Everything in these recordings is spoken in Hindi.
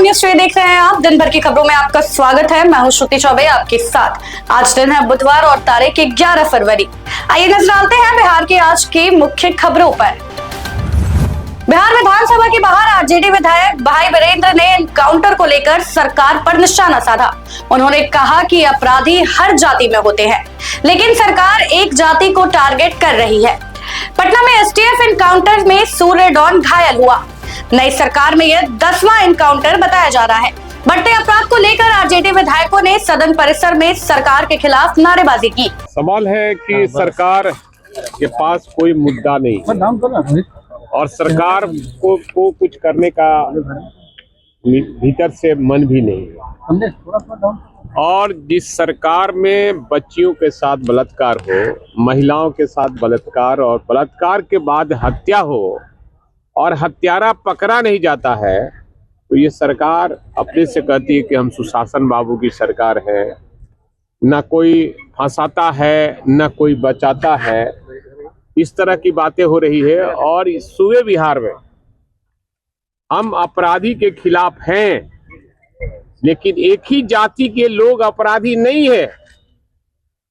न्यूज़ देख रहे हैं आप। दिन भर की खबरों में आपका स्वागत है। मैं हूं श्रुति चौबे आपके साथ। आज दिन है बुधवार और तारीख 11 फरवरी। आइए नजर डालते हैं बिहार की आज की मुख्य खबरों पर। बिहार विधानसभा के बाहर आरजेडी विधायक भाई वीरेंद्र ने एनकाउंटर को लेकर सरकार पर निशाना साधा। उन्होंने कहा कि अपराधी हर जाति में होते हैं, लेकिन सरकार एक जाति को टारगेट कर रही है। पटना में एसटीएफ एनकाउंटर में सूर्य डॉन घायल हुआ। नई सरकार में यह 10वां एनकाउंटर बताया जा रहा है। बढ़ते अपराध को लेकर आरजेडी विधायकों ने सदन परिसर में सरकार के खिलाफ नारेबाजी की। सवाल है कि सरकार के पास कोई मुद्दा नहीं और सरकार को कुछ करने का भीतर से मन भी नहीं, और जिस सरकार में बच्चियों के साथ बलात्कार हो, महिलाओं के साथ बलात्कार और बलात्कार के बाद हत्या हो और हत्यारा पकड़ा नहीं जाता है, तो ये सरकार अपने से कहती है कि हम सुशासन बाबू की सरकार है। न कोई फंसाता है, न कोई बचाता है। इस तरह की बातें हो रही है। और इस सूबे बिहार में हम अपराधी के खिलाफ हैं, लेकिन एक ही जाति के लोग अपराधी नहीं है।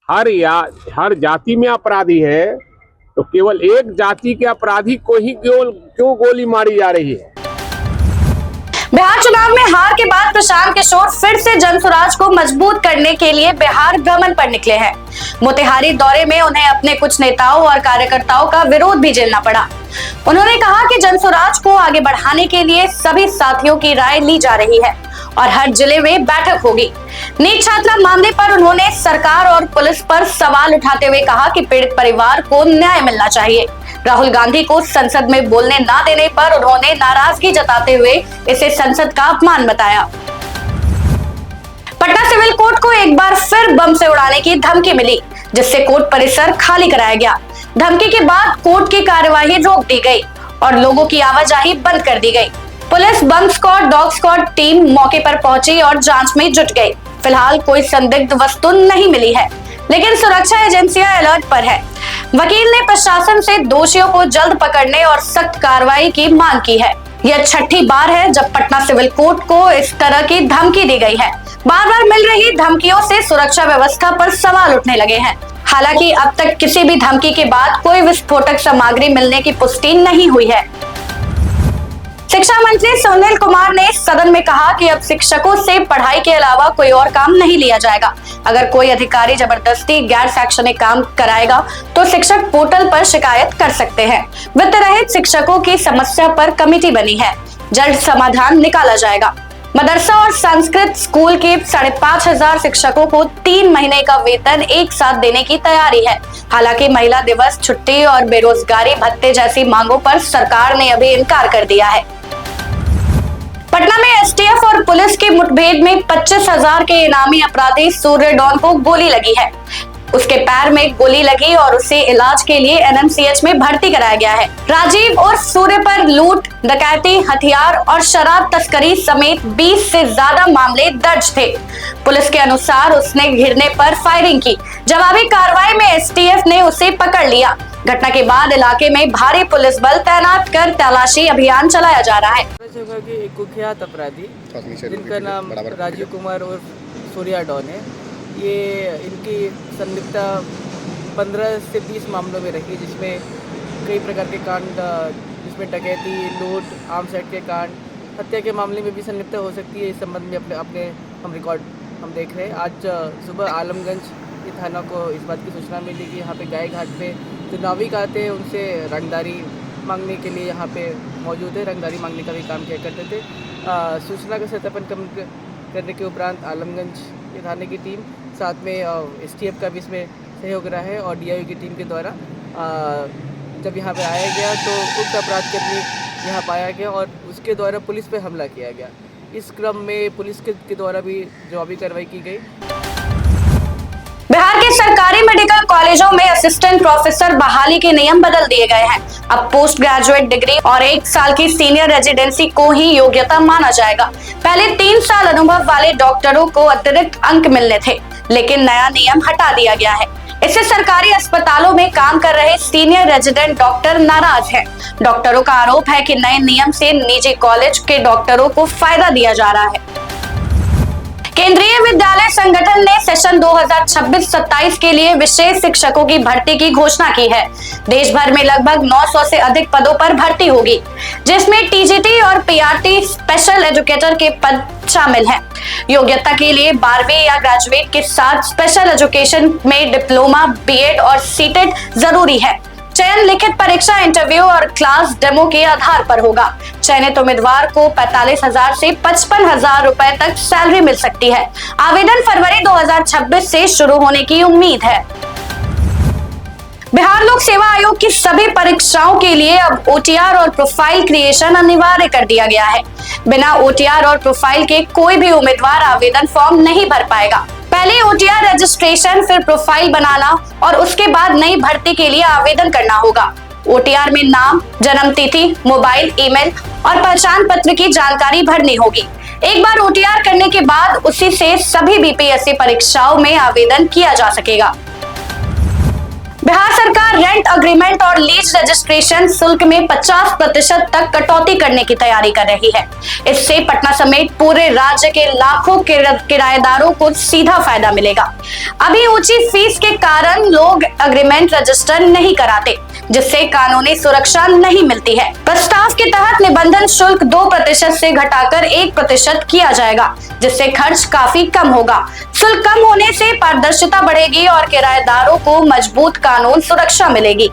हर जाति में अपराधी है, तो केवल एक जाति के अपराधी को ही क्यों गोली मारी जा रही है। बिहार चुनाव में हार के बाद प्रशांत किशोर फिर से जनसुराज को मजबूत करने के लिए बिहार भ्रमण पर निकले हैं। मोतिहारी दौरे में उन्हें अपने कुछ नेताओं और कार्यकर्ताओं का विरोध भी झेलना पड़ा। उन्होंने कहा कि जनसुराज को आगे बढ़ाने के लिए सभी साथियों की राय ली जा रही है और हर जिले में बैठक होगी। नीट छात्रा मामले पर उन्होंने सरकार और पुलिस पर सवाल उठाते हुए कहा कि पीड़ित परिवार को न्याय मिलना चाहिए। राहुल गांधी को संसद में बोलने ना देने पर उन्होंने नाराजगी जताते हुए इसे संसद का अपमान बताया। पटना सिविल कोर्ट को एक बार फिर बम से उड़ाने की धमकी मिली, जिससे कोर्ट परिसर खाली कराया गया। धमकी के बाद कोर्ट की कार्यवाही रोक दी गई और लोगों की आवाजाही बंद कर दी गई। पुलिस, बम स्क्वाड, डॉग स्क्वाड टीम मौके पर पहुंची और जांच में जुट गई। फिलहाल कोई संदिग्ध वस्तु नहीं मिली है, लेकिन सुरक्षा एजेंसियां अलर्ट पर है। वकील ने प्रशासन से दोषियों को जल्द पकड़ने और सख्त कार्रवाई की मांग की है। यह छठी बार है जब पटना सिविल कोर्ट को इस तरह की धमकी दी गई है। बार बार मिल रही धमकियों से सुरक्षा व्यवस्था पर सवाल उठने लगे हैं। हालांकि अब तक किसी भी धमकी के बाद कोई विस्फोटक सामग्री मिलने की पुष्टि नहीं हुई है। शिक्षा मंत्री सुनील कुमार ने सदन में कहा कि अब शिक्षकों से पढ़ाई के अलावा कोई और काम नहीं लिया जाएगा। अगर कोई अधिकारी जबरदस्ती गैर शैक्षणिक काम कराएगा तो शिक्षक पोर्टल पर शिकायत कर सकते हैं। वित्त रहित शिक्षकों की समस्या पर कमेटी बनी है, जल्द समाधान निकाला जाएगा। मदरसा और संस्कृत स्कूल के 5,500 शिक्षकों को 3 महीने का वेतन एक साथ देने की तैयारी है। हालांकि महिला दिवस, छुट्टी और बेरोजगारी भत्ते जैसी मांगों पर सरकार ने अभी इनकार कर दिया है। पटना में एसटीएफ और पुलिस की मुठभेड़ में 25,000 के इनामी अपराधी सूर्य डॉन को गोली लगी है। उसके पैर में गोली लगी और उसे इलाज के लिए एनएमसीएच में भर्ती कराया गया है। राजीव और सूर्य पर लूट, डकैती, हथियार और शराब तस्करी समेत 20 से ज्यादा मामले दर्ज थे। पुलिस के अनुसार उसने घिरने पर फायरिंग की। जवाबी कार्रवाई में एसटीएफ ने उसे पकड़ लिया। घटना के बाद इलाके में भारी पुलिस बल तैनात कर तलाशी अभियान चलाया जा रहा है। एक कुख्यात अपराधी जिनका नाम राजीव कुमार और सूर्या डॉन है, ये इनकी संलिप्तता 15 से 20 मामलों में रही, जिसमें कई प्रकार के कांड, जिसमें डकैती, लूट, आर्म्स एक्ट के कांड, हत्या के मामले में भी संलिप्तता हो सकती है। इस संबंध में अपने हम रिकॉर्ड देख रहे हैं। आज सुबह आलमगंज के थाना को इस बात की सूचना मिली कि यहाँ पे गाय घाट पे जो नाविक आते हैं उनसे रंगदारी मांगने के लिए यहाँ पे मौजूद है, रंगदारी मांगने का भी काम किया करते थे। सूचना का सत्यापन करने के उपरांत आलमगंज के थाने की टीम, साथ में एसटीएफ का भी इसमें सहयोग रहा है और डीआईओ की टीम के द्वारा जब यहाँ पे आया गया तो उक्त अपराध कर्मी यहाँ पाया गया और उसके द्वारा पुलिस पे हमला किया गया। इस क्रम में पुलिस के द्वारा भी जवाबी कार्रवाई की गई। बिहार के सरकारी मेडिकल कॉलेजों में असिस्टेंट प्रोफेसर बहाली के नियम बदल दिए गए हैं। अब पोस्ट ग्रेजुएट डिग्री और 1 साल की सीनियर रेजिडेंसी को ही योग्यता माना जाएगा। पहले 3 साल अनुभव वाले डॉक्टरों को अतिरिक्त अंक मिलने थे, लेकिन नया नियम हटा दिया गया है। इससे सरकारी अस्पतालों में काम कर रहे सीनियर रेजिडेंट डॉक्टर नाराज हैं। डॉक्टरों का आरोप है कि नए नियम से निजी कॉलेज के डॉक्टरों को फायदा दिया जा रहा है। केंद्रीय विद्यालय संगठन ने सेशन 2026-27 के लिए विशेष शिक्षकों की भर्ती की घोषणा की है। देश भर में लगभग 900 से अधिक पदों पर भर्ती होगी, जिसमें टीजीटी और पीआरटी स्पेशल एजुकेटर के पद शामिल हैं। योग्यता के लिए 12वीं या ग्रेजुएट के साथ स्पेशल एजुकेशन में डिप्लोमा, बीएड और सीटेट जरूरी है। चयन लिखित परीक्षा, इंटरव्यू और क्लास डेमो के आधार पर होगा। चयनित उम्मीदवार को 45,000 से 55,000 रुपए तक सैलरी मिल सकती है। आवेदन फरवरी 2026 से शुरू होने की उम्मीद है। बिहार लोक सेवा आयोग की सभी परीक्षाओं के लिए अब ओटीआर और प्रोफाइल क्रिएशन अनिवार्य कर दिया गया है। बिना ओटीआर और प्रोफाइल के कोई भी उम्मीदवार आवेदन फॉर्म नहीं भर पाएगा। पहले ओटीआर रजिस्ट्रेशन, फिर प्रोफाइल बनाना और उसके बाद नई भर्ती के लिए आवेदन करना होगा। ओटीआर में नाम, जन्म तिथि, मोबाइल, ईमेल और पहचान पत्र की जानकारी भरनी होगी। एक बार ओटीआर करने के बाद उसी से सभी बीपीएससी परीक्षाओं में आवेदन किया जा सकेगा। बिहार सरकार रेंट एग्रीमेंट और लीज रजिस्ट्रेशन शुल्क में 50% तक कटौती करने की तैयारी कर रही है। इससे पटना समेत पूरे राज्य के लाखों किराएदारों को सीधा फायदा मिलेगा। अभी ऊंची फीस के कारण लोग एग्रीमेंट रजिस्टर नहीं कराते, जिससे कानूनी सुरक्षा नहीं मिलती है। प्रस्ताव के तहत निबंधन शुल्क 2% से घटाकर 1% किया जाएगा, जिससे खर्च काफी कम होगा। शुल्क कम होने से पारदर्शिता बढ़ेगी और किराएदारों को मजबूत कानून सुरक्षा मिलेगी।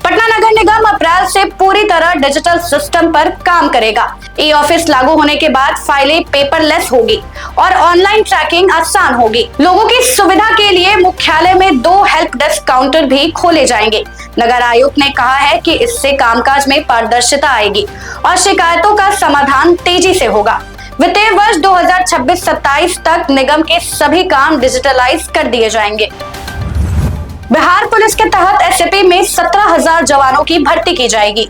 पटना नगर निगम अप्रैल से पूरी तरह डिजिटल सिस्टम पर काम करेगा। ई ऑफिस लागू होने के बाद फाइलें पेपरलेस होगी और ऑनलाइन ट्रैकिंग आसान होगी। लोगों की सुविधा के लिए मुख्यालय में 2 हेल्प डेस्क काउंटर भी खोले जाएंगे। नगर आयुक्त ने कहा है कि इससे कामकाज में पारदर्शिता आएगी और शिकायतों का समाधान तेजी से होगा। वित्तीय वर्ष 2026-27 तक निगम के सभी काम डिजिटलाइज कर दिए जाएंगे। बिहार पुलिस के तहत एसएपी में 17,000 जवानों की भर्ती की जाएगी।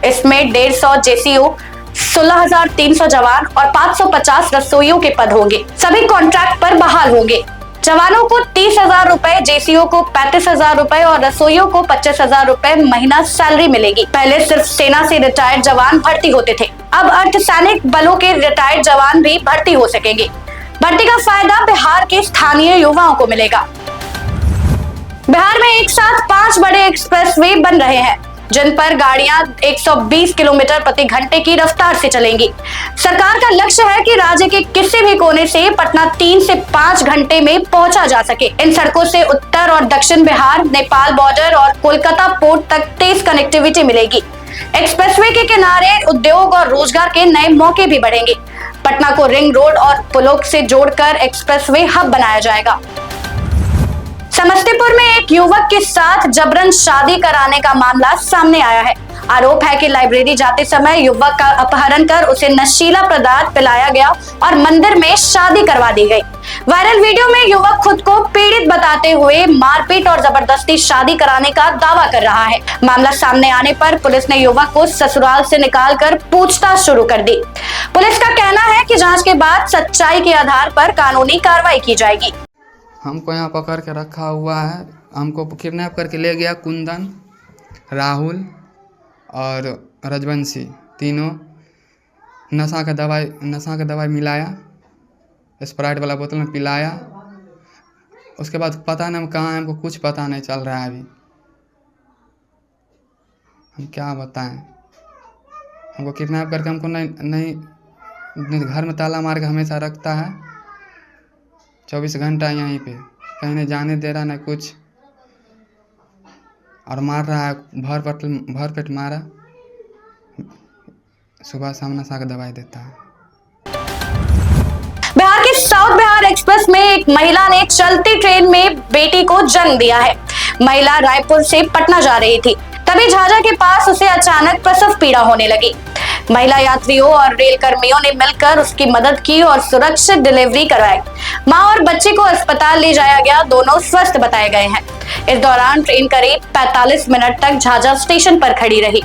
इसमें 150 जेसीओ, 16,300 जवान और 550 रसोइयों के पद होंगे। सभी कॉन्ट्रैक्ट पर बहाल होंगे। जवानों को 30,000 रुपए, जेसीओ को 35,000 रुपए और रसोइयों को 25,000 रुपए महीना सैलरी मिलेगी। पहले सिर्फ सेना से रिटायर्ड जवान भर्ती होते थे, अब अर्धसैनिक बलों के रिटायर्ड जवान भी भर्ती हो सकेंगे। भर्ती का फायदा बिहार के स्थानीय युवाओं को मिलेगा। बिहार में एक साथ 5 बड़े एक्सप्रेसवे बन रहे हैं, जिन पर गाड़ियां 120 किलोमीटर प्रति घंटे की रफ्तार से चलेंगी। सरकार का लक्ष्य है कि राज्य के किसी भी कोने से पटना 3 से 5 घंटे में पहुंचा जा सके। इन सड़कों से उत्तर और दक्षिण बिहार, नेपाल बॉर्डर और कोलकाता पोर्ट तक तेज कनेक्टिविटी मिलेगी। एक्सप्रेसवे के किनारे उद्योग और रोजगार के नए मौके भी बढ़ेंगे। पटना को रिंग रोड और पुलों से जोड़कर एक्सप्रेसवे हब बनाया जाएगा। समस्तीपुर में एक युवक के साथ जबरन शादी कराने का मामला सामने आया है। आरोप है कि लाइब्रेरी जाते समय युवक का अपहरण कर उसे नशीला पदार्थ पिलाया गया और मंदिर में शादी करवा दी गई। वायरल वीडियो में युवक खुद को पीड़ित बताते हुए मारपीट और जबरदस्ती शादी कराने का दावा कर रहा है। मामला सामने आने पर पुलिस ने युवक को ससुराल से निकालकर पूछताछ शुरू कर दी। पुलिस का कहना है कि जांच के बाद सच्चाई के आधार पर कानूनी कार्रवाई की जाएगी। हमको यहाँ पकड़ के रखा हुआ है। हमको किडनैप करके ले गया कुंदन, राहुल और रजवंशी। तीनों नशा का दवाई मिलाया, स्प्राइट वाला बोतल में पिलाया। उसके बाद पता नहीं हम कहाँ हैं, हमको कुछ पता नहीं चल रहा है। अभी हम क्या बताएं। हमको किडनैप करके हमको नहीं घर में ताला मार के हमेशा रखता है। 24 घंटा यहीं पे, कहीं नहीं जाने दे रहा न कुछ, और मार रहा है। भर पेट मारा। सुबह शाम नशा का दवाई देता है। बिहार के साउथ बिहार एक्सप्रेस में एक महिला ने चलती ट्रेन में बेटी को जन्म दिया है। महिला रायपुर से पटना जा रही थी, तभी झाझा के पास उसे अचानक प्रसव पीड़ा होने लगी। महिला यात्रियों और रेल कर्मियों ने मिलकर उसकी मदद की और सुरक्षित डिलीवरी करवाई। मां और बच्चे को अस्पताल ले जाया गया। दोनों स्वस्थ बताए गए हैं। इस दौरान ट्रेन करीब 45 मिनट तक झाझा स्टेशन पर खड़ी रही।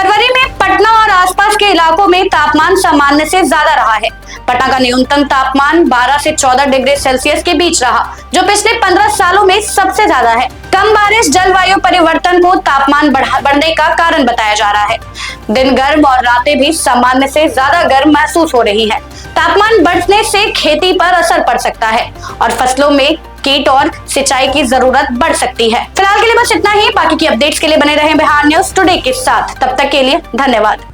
फरवरी में पटना और आसपास के इलाकों में तापमान सामान्य से ज्यादा रहा है। पटना का न्यूनतम तापमान 12 से 14 डिग्री सेल्सियस के बीच रहा, जो पिछले 15 सालों में सबसे ज्यादा है। कम बारिश जलवायु परिवर्तन को तापमान बढ़ने का कारण बताया जा रहा है। दिन गर्म और रातें भी सामान्य से ज्यादा गर्म महसूस हो रही है। तापमान बढ़ने से खेती पर असर पड़ सकता है और फसलों में कीट और सिंचाई की जरूरत बढ़ सकती है। फिलहाल के लिए बस इतना ही। बाकी की अपडेट्स के लिए बने रहें बिहार न्यूज टुडे के साथ। तब तक के लिए धन्यवाद।